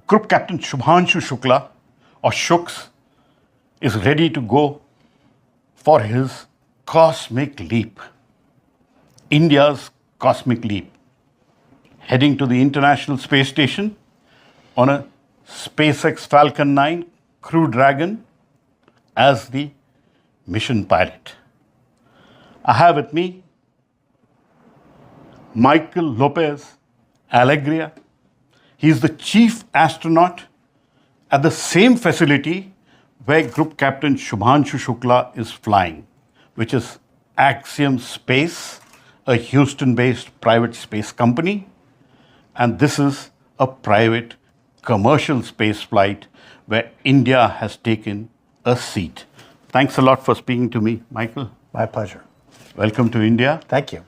Group Captain Shubhanshu Shukla, or Shuks, is ready to go for his cosmic leap. India's cosmic leap. Heading to the International Space Station on a SpaceX Falcon 9 Crew Dragon as the mission pilot. I have with me MichaelLopez Alegria. He is the chief astronaut at the same facility where Group Captain Shubhanshu Shukla is flying, which is Axiom Space, a Houston-based private space company. And this is a private commercial space flight where India has taken a seat. Thanks a lot for speaking to me, Michael. My pleasure. Welcome to India. Thank you.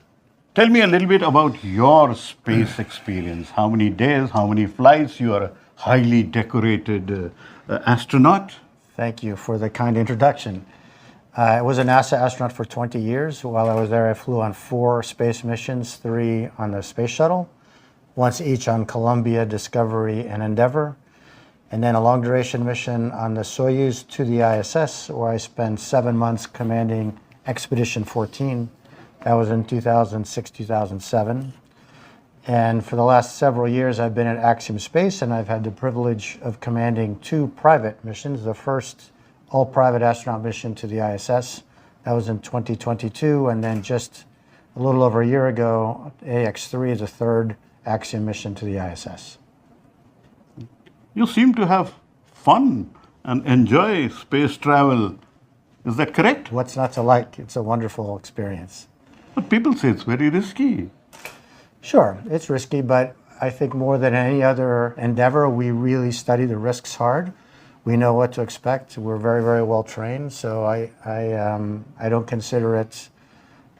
Tell me a little bit about your space experience. How many days, how many flights? You are a highly decorated astronaut. Thank you for the kind introduction. I was a NASA astronaut for 20 years. While I was there, I flew on 4 space missions, 3 on the space shuttle, once each on Columbia, Discovery, and Endeavour, and then a long-duration mission on the Soyuz to the ISS, where I spent 7 months commanding Expedition 14. That was in 2006, 2007. And for the last several years, I've been at Axiom Space, and I've had the privilege of commanding 2 private missions. The first all-private astronaut mission to the ISS. That was in 2022, and then just a little over a year ago, AX-3 is the third Axiom mission to the ISS. You seem to have fun and enjoy space travel. Is that correct? What's not to like? It's a wonderful experience. But people say it's very risky. Sure, it's risky, but I think more than any other endeavor, we really study the risks hard. We know what to expect. We're very, very well trained, so I don't consider it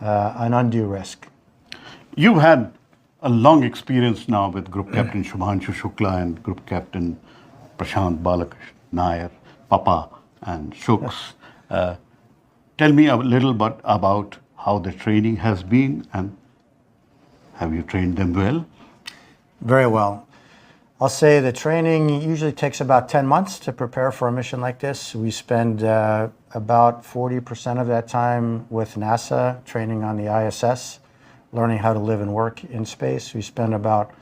an undue risk. You've had a long experience now with Group Captain Shubhanshu Shukla and Group Captain Prashant Balakrishnan Nair, Papa and Shuks. Tell me a little bit about how the training has been, and have you trained them well? Very well. I'll say the training usually takes about 10 months to prepare for a mission like this. We spend about 40% of that time with NASA training on the ISS, learning how to live and work in space. We spend about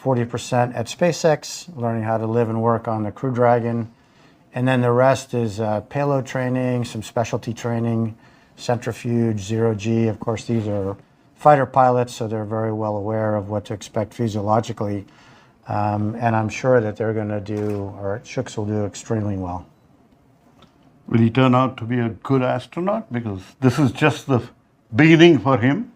40% at SpaceX, learning how to live and work on the Crew Dragon. And then the rest is payload training, some specialty training, centrifuge, zero-G. Of course, these are fighter pilots, so they're very well aware of what to expect physiologically. And I'm sure that they're going to do, or Shuks will do extremely well. Will he turn out to be a good astronaut? Because this is just the beginning for him.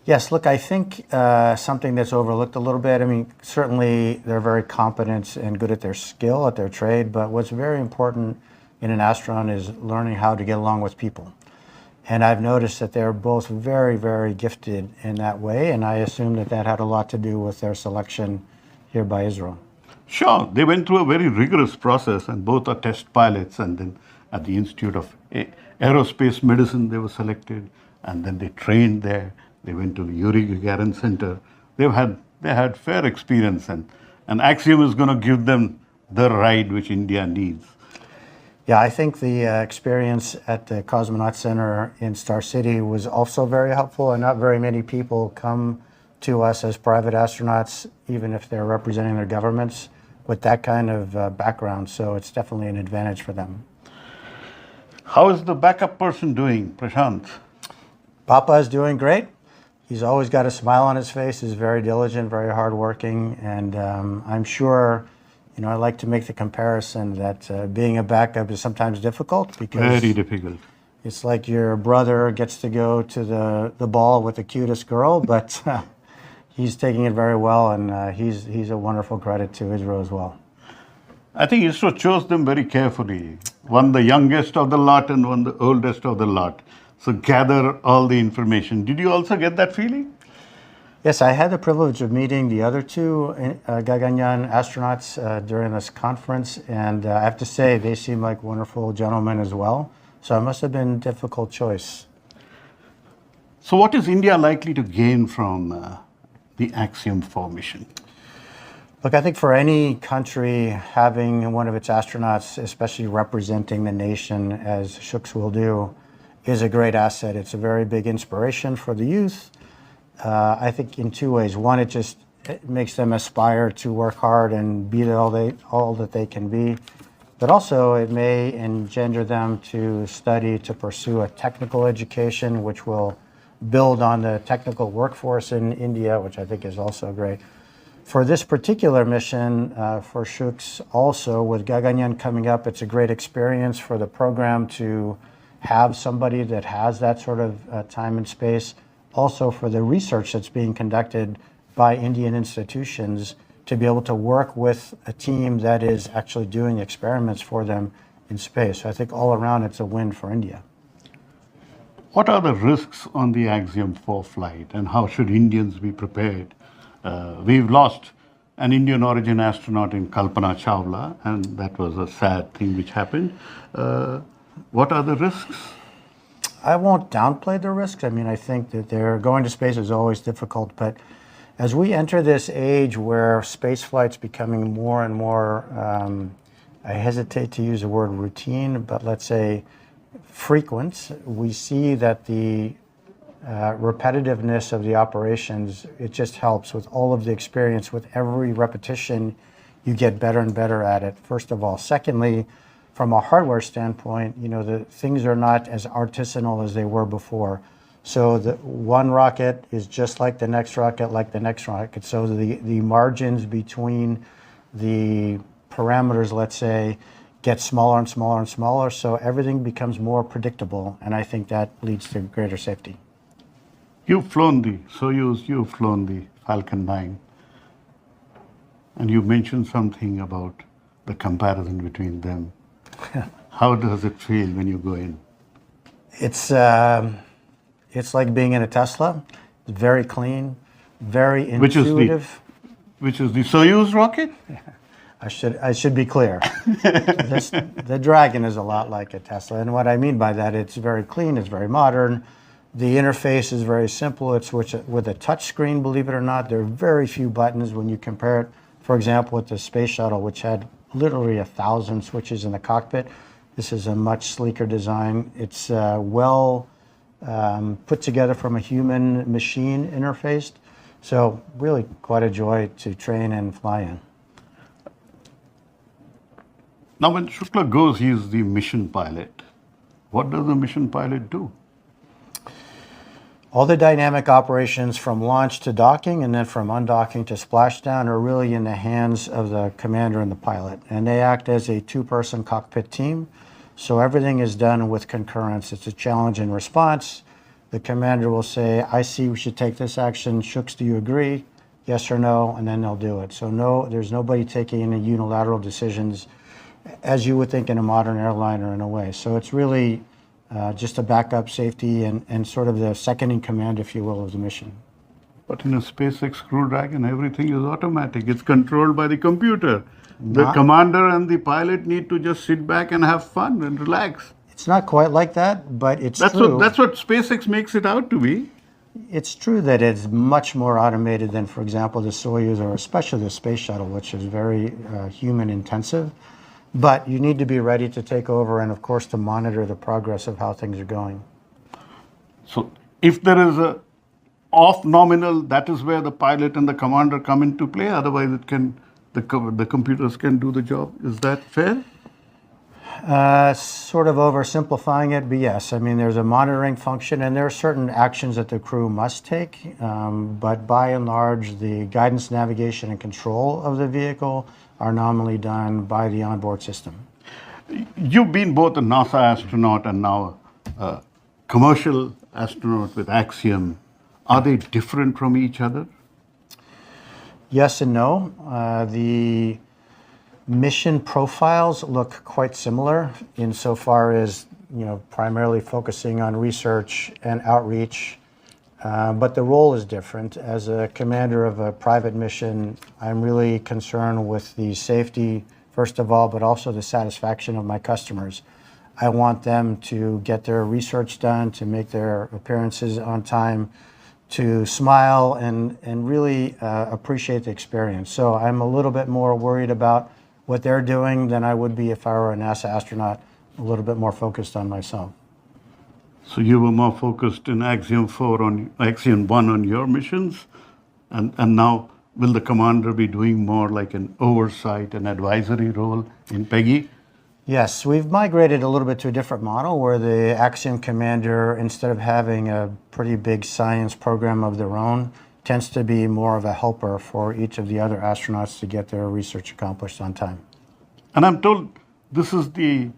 Yes, look, I think something that's overlooked a little bit, I mean, certainly they're very competent and good at their skill, at their trade, but what's very important in an astronaut is learning how to get along with people. And I've noticed that they're both very, very gifted in that way, and I assume that that had a lot to do with their selection here by Israel. Sure, they went through a very rigorous process, and both are test pilots, and then at the Institute of Aerospace Medicine they were selected, and then they trained there. They went to the Yuri Gagarin Center. They had fair experience, and Axiom is going to give them the ride which India needs. Yeah, I think the experience at the Cosmonaut Center in Star City was also very helpful, and not very many people come to us as private astronauts, even if they're representing their governments, with that kind of background. So it's definitely an advantage for them. How is the backup person doing, Prashant? Papa is doing great. He's always got a smile on his face. He's very diligent, very hardworking, and I'm sure, you know, I like to make the comparison that being a backup is sometimes difficult because very difficult. It's like your brother gets to go to the ball with the cutest girl, but he's taking it very well, and he's a wonderful credit to Israel as well. I think ISRO chose them very carefully. One the youngest of the lot and one the oldest of the lot. So gather all the information. Did you also get that feeling? Yes, I had the privilege of meeting the other 2 Gaganyaan astronauts during this conference, and I have to say they seem like wonderful gentlemen as well. So it must have been a difficult choice. So what is India likely to gain from the Axiom 4 mission? Look, I think for any country, having one of its astronauts, especially representing the nation as Shuks will do, is a great asset. It's a very big inspiration for the youth. I think in two ways. One, it makes them aspire to work hard and be all that they can be. But also, it may engender them to study, to pursue a technical education, which will build on the technical workforce in India, which I think is also great. For this particular mission, for Shuks, also with Gaganyaan coming up, it's a great experience for the program to have somebody that has that sort of time and space. Also for the research that's being conducted by Indian institutions to be able to work with a team that is actually doing experiments for them in space. So I think all around it's a win for India. What are the risks on the Axiom 4 flight, and how should Indians be prepared? We've lost an Indian origin astronaut in Kalpana Chawla, and that was a sad thing which happened. What are the risks? I won't downplay the risks. I mean, I think that going to space is always difficult, but as we enter this age where space flight's becoming more and more, I hesitate to use the word routine, but let's say frequent, we see that the repetitiveness of the operations, it just helps with all of the experience. With every repetition, you get better and better at it, first of all. Secondly, from a hardware standpoint, the things are not as artisanal as they were before. So the one rocket is just like the next rocket, like the next rocket. So the margins between the parameters, let's say, get smaller and smaller and smaller. So everything becomes more predictable. And I think that leads to greater safety. You've flown the Soyuz, you've flown the Falcon 9. And you mentioned something about the comparison between them. How does it feel when you go in? It's like being in a Tesla. It's very clean, very intuitive. Which is the Soyuz rocket? I should be clear. The Dragon is a lot like a Tesla. And what I mean by that, it's very clean, it's very modern. The interface is very simple. It's with a touch screen, believe it or not. There are very few buttons when you compare it, for example, with the space shuttle, which had literally 1,000 switches in the cockpit. This is a much sleeker design. It's well put together from a human-machine interface. So really quite a joy to train and fly in. Now when Shukla goes, he is the mission pilot. What does the mission pilot do? All the dynamic operations from launch to docking and then from undocking to splashdown are really in the hands of the commander and the pilot. And they act as a two-person cockpit team. So everything is done with concurrence. It's a challenge and response. The commander will say, I see we should take this action. Shuks, do you agree? Yes or no? And then they'll do it. So there's nobody taking any unilateral decisions as you would think in a modern airliner in a way. So it's really just a backup safety and sort of the second in command, if you will, of the mission. But in a SpaceX Crew Dragon, everything is automatic. It's controlled by the computer. The commander and the pilot need to just sit back and have fun and relax. It's not quite like that, but it's true. That's what SpaceX makes it out to be. It's true that it's much more automated than, for example, the Soyuz or especially the space shuttle, which is very human intensive. But you need to be ready to take over and, of course, to monitor the progress of how things are going. So if there is a off nominal, that is where the pilot and the commander come into play. Otherwise, the computers can do the job. Is that fair? Sort of oversimplifying it, but yes. I mean, there's a monitoring function, and there are certain actions that the crew must take. But by and large, the guidance, navigation, and control of the vehicle are nominally done by the onboard system. You've been both a NASA astronaut and now a commercial astronaut with Axiom. Are they different from each other? Yes and no. The mission profiles look quite similar insofar as, primarily focusing on research and outreach. But the role is different. As a commander of a private mission, I'm really concerned with the safety, first of all, but also the satisfaction of my customers. I want them to get their research done, to make their appearances on time, to smile and really appreciate the experience. So I'm a little bit more worried about what they're doing than I would be if I were a NASA astronaut, a little bit more focused on myself. So you were more focused in Axiom 4 on Axiom 1 on your missions, and now will the commander be doing more like an oversight and advisory role in PEGI? Yes, we've migrated a little bit to a different model where the Axiom commander, instead of having a pretty big science program of their own, tends to be more of a helper for each of the other astronauts to get their research accomplished on time. And I'm told this is the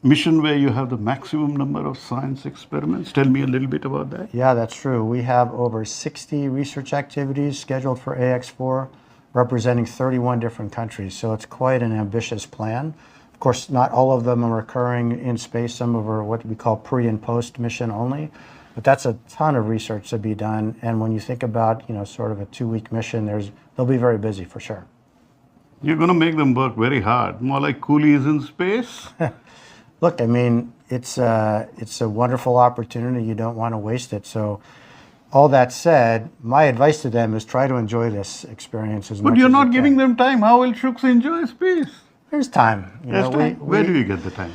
mission where you have the maximum number of science experiments. Tell me a little bit about that. Yeah, that's true. We have over 60 research activities scheduled for AX4, representing 31 different countries. So it's quite an ambitious plan. Of course, not all of them are occurring in space. Some of them are what we call pre and post mission only. But that's a ton of research to be done. And when you think about, sort of a 2-week mission, they'll be very busy for sure. You're going to make them work very hard, more like coolies in space. Look, I mean, it's a wonderful opportunity. You don't want to waste it. So all that said, my advice to them is try to enjoy this experience as much as you can. But you're not giving them time. How will Shooks enjoy space? There's time. There's time. Where do you get the time?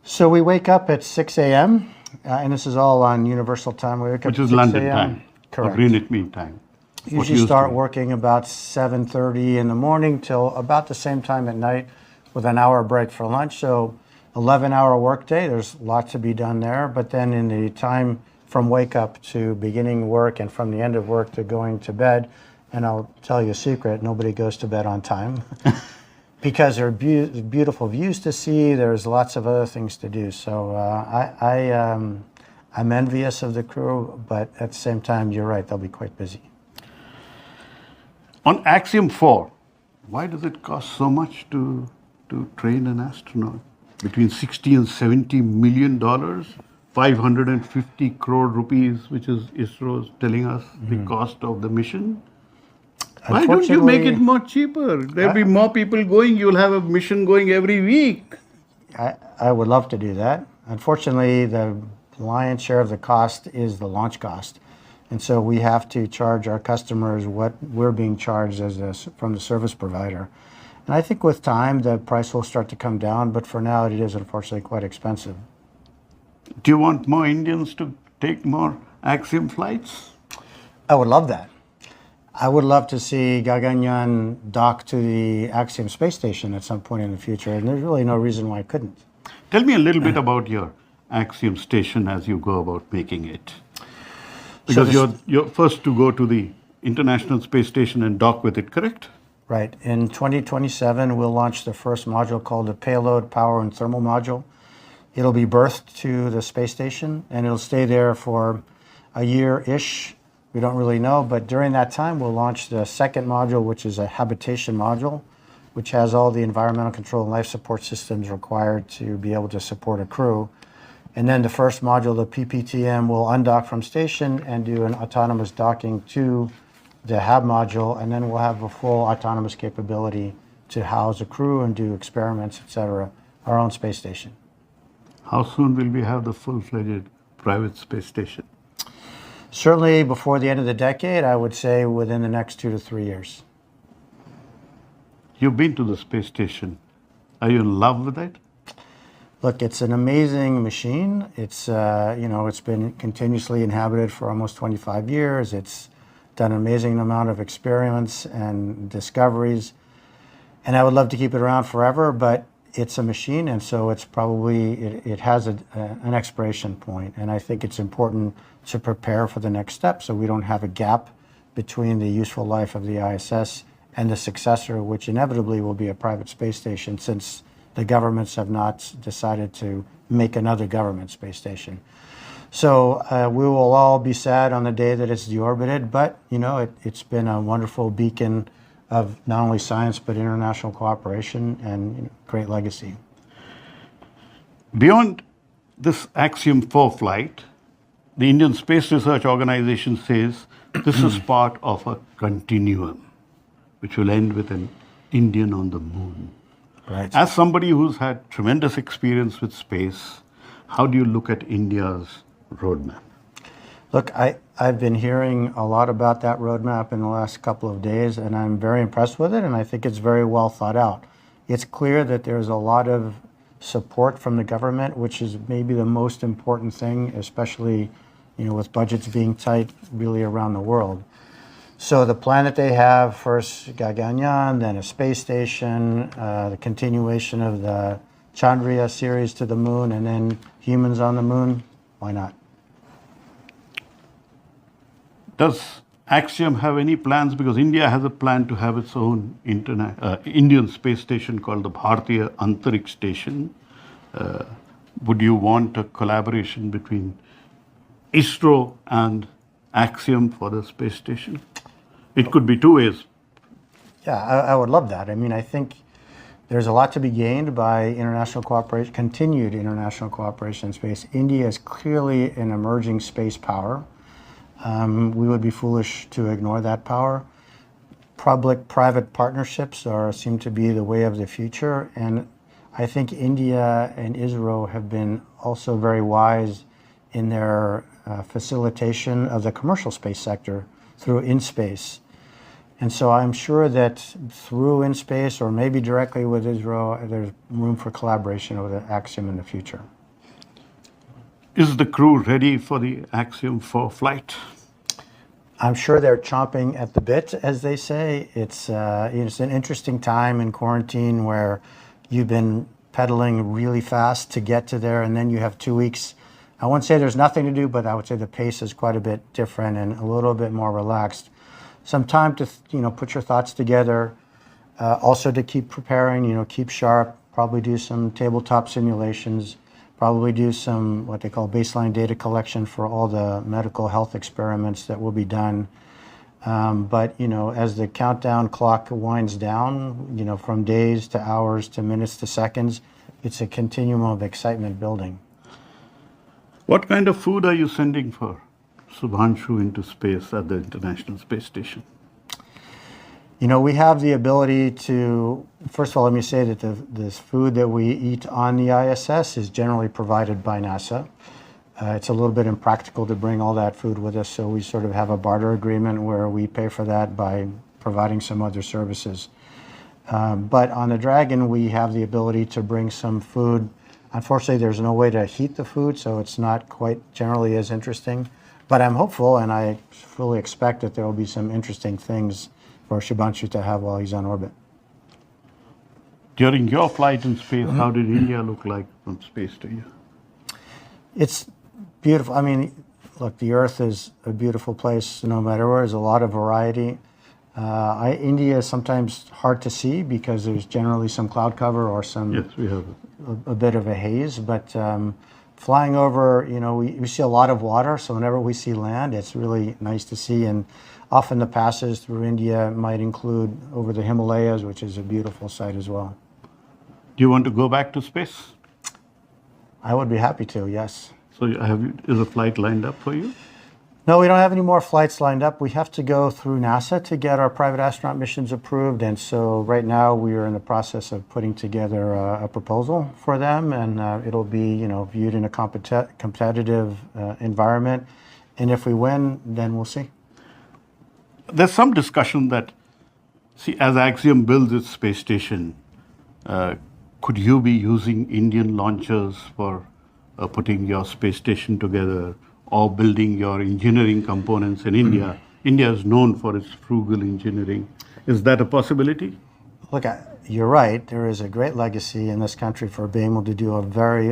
So we wake up at 6 a.m., and this is all on Universal Time. We wake up Which at is 6 London a.m. time. Correct. Or Greenwich Mean Time. Usually start working about 7:30 in the morning till about the same time at night with an hour break for lunch. So 11-hour workday, there's lots to be done there. But then in the time from wake up to beginning work and from the end of work to going to bed, and I'll tell you a secret, nobody goes to bed on time. Because there are beautiful views to see, there's lots of other things to do. So I'm envious of the crew, but at the same time, you're right, they'll be quite busy. On Axiom 4, why does it cost so much to train an astronaut? Between 60 and 70 million dollars, 550 crore rupees, which is ISRO's telling us the cost of the mission. Why don't you make it more cheaper? There'll be more people going. You'll have a mission going every week. I would love to do that. Unfortunately, the lion's share of the cost is the launch cost. And so we have to charge our customers what we're being charged from the service provider. And I think with time, the price will start to come down, but for now, it is unfortunately quite expensive. Do you want more Indians to take more Axiom flights? I would love that. I would love to see Gaganyaan dock to the Axiom space station at some point in the future, and there's really no reason why I couldn't. Tell me a little bit about your Axiom station as you go about making it. Because you're first to go to the International Space Station and dock with it, correct? Right. In 2027, we'll launch the first module called the Payload, Power, and Thermal Module. It'll be berthed to the space station, and it'll stay there for a year-ish. We don't really know, but during that time, we'll launch the second module, which is a habitation module, which has all the environmental control and life support systems required to be able to support a crew. And then the first module, the PPTM, will undock from station and do an autonomous docking to the HAB module, and then we'll have a full autonomous capability to house a crew and do experiments, etc., our own space station. How soon will we have the full-fledged private space station? Certainly before the end of the decade, I would say within the next 2 to 3 years. You've been to the space station. Are you in love with it? Look, it's an amazing machine. It's it's been continuously inhabited for almost 25 years. It's done an amazing amount of experiments and discoveries, and I would love to keep it around forever. But it's a machine, and so it's probably it has an expiration point. And I think it's important to prepare for the next step, so we don't have a gap between the useful life of the ISS and the successor, which inevitably will be a private space station, since the governments have not decided to make another government space station. So we will all be sad on the day that it's deorbited, but it's been a wonderful beacon of not only science but international cooperation and great legacy. Beyond this Axiom 4 flight, the Indian Space Research Organization says this is part of a continuum, which will end with an Indian on the moon. Right. As somebody who's had tremendous experience with space, how do you look at India's roadmap? Look, I've been hearing a lot about that roadmap in the last couple of days, and I'm very impressed with it, and I think it's very well thought out. It's clear that there's a lot of support from the government, which is maybe the most important thing, especially, with budgets being tight really around the world. So the plan that they have, first Gaganyaan, then a space station, the continuation of the Chandrila series to the moon, and then humans on the moon, why not? Does Axiom have any plans? Because India has a plan to have its own Indian space station called the Bharatiya Antariksh Station. Would you want a collaboration between ISRO and Axiom for the space station? It could be two ways. Yeah, I would love that. I mean, I think there's a lot to be gained by international cooperation, continued international cooperation in space. India is clearly an emerging space power. We would be foolish to ignore that power. Public-private partnerships seem to be the way of the future, and I think India and Israel have been also very wise in their facilitation of the commercial space sector through InSpace. And so I'm sure that through InSpace or maybe directly with Israel, there's room for collaboration with Axiom in the future. Is the crew ready for the Axiom 4 flight? I'm sure they're chomping at the bit, as they say. It's an interesting time in quarantine where you've been pedaling really fast to get to there, and then you have 2 weeks. I wouldn't say there's nothing to do, but I would say the pace is quite a bit different and a little bit more relaxed. Some time to put your thoughts together, also to keep preparing, keep sharp, probably do some tabletop simulations, probably do some what they call baseline data collection for all the medical health experiments that will be done. But as the countdown clock winds down, from days to hours to minutes to seconds, it's a continuum of excitement building. What kind of food are you sending for Shubhanshu into space at the International Space Station? We have the ability to, first of all, let me say that this food that we eat on the ISS is generally provided by NASA. It's a little bit impractical to bring all that food with us, so we sort of have a barter agreement where we pay for that by providing some other services. But on the Dragon, we have the ability to bring some food. Unfortunately, there's no way to heat the food, so it's not quite generally as interesting. But I'm hopeful, and I fully expect that there will be some interesting things for Shubhanshu to have while he's on orbit. During your flight in space, how did India look like from space to you? It's beautiful. I mean, look, the Earth is a beautiful place no matter where. There's a lot of variety. India is sometimes hard to see because there's generally some cloud cover or some Yes, we have a bit of a haze. But flying over, we see a lot of water. So whenever we see land, it's really nice to see. And often the passes through India might include over the Himalayas, which is a beautiful sight as well. Do you want to go back to space? I would be happy to, yes. So is a flight lined up for you? No, we don't have any more flights lined up. We have to go through NASA to get our private astronaut missions approved. And so right now we are in the process of putting together a proposal for them. And it'll be, viewed in a competitive environment. And if we win, then we'll see. There's some discussion that, as Axiom builds its space station, could you be using Indian launchers for putting your space station together or building your engineering components in India? India is known for its frugal engineering. Is that a possibility? Look, you're right. There is a great legacy in this country for being able to do a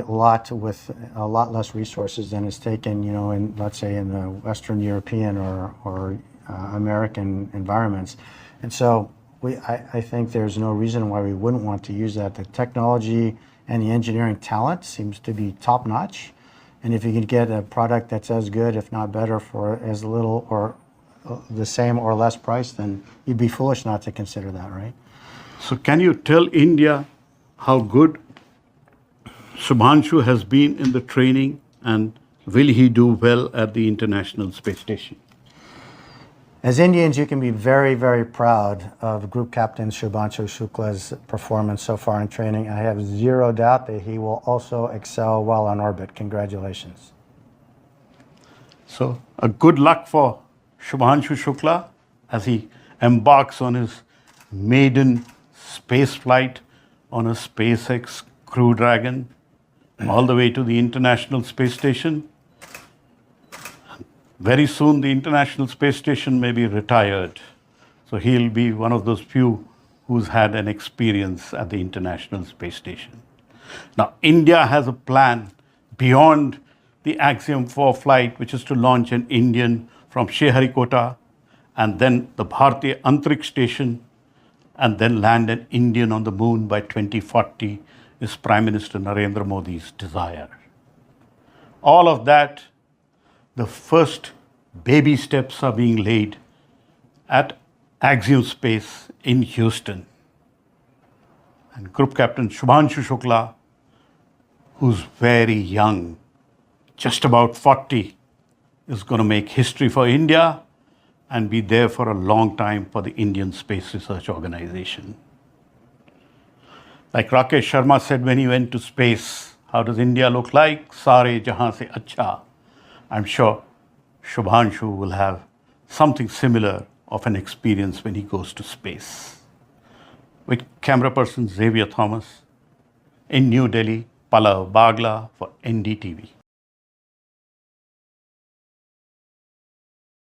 lot with a lot less resources than is taken, let's say in the Western European or American environments. And so I think there's no reason why we wouldn't want to use that. The technology and the engineering talent seems to be top notch. And if you can get a product that's as good, if not better, for as little or the same or less price, then you'd be foolish not to consider that, right? So can you tell India how good Shubhanshu has been in the training, and will he do well at the International Space Station? As Indians, you can be very, very proud of Group Captain Shubhanshu Shukla's performance so far in training. I have zero doubt that he will also excel while on orbit. Congratulations. So, a good luck for Shubhanshu Shukla as he embarks on his maiden space flight on a SpaceX Crew Dragon all the way to the International Space Station. Very soon, the International Space Station may be retired. So, he'll be one of those few who's had an experience at the International Space Station. Now, India has a plan beyond the Axiom 4 flight, which is to launch an Indian from Sriharikota and then the Bharatiya Antariksh Station and then land an Indian on the moon by 2040 is Prime Minister Narendra Modi's desire. All of that, the first baby steps are being laid at Axiom Space in Houston. And Group Captain Shubhanshu Shukla, who's very young, just about 40, is going to make history for India and be there for a long time for the Indian Space Research Organization. Like Rakesh Sharma said when he went to space, how does India look like? Sare jahan se acha. I'm sure Shubhanshu will have something similar of an experience when he goes to space. With camera person Xavier Thomas in New Delhi, Pallava, Bagla for NDTV.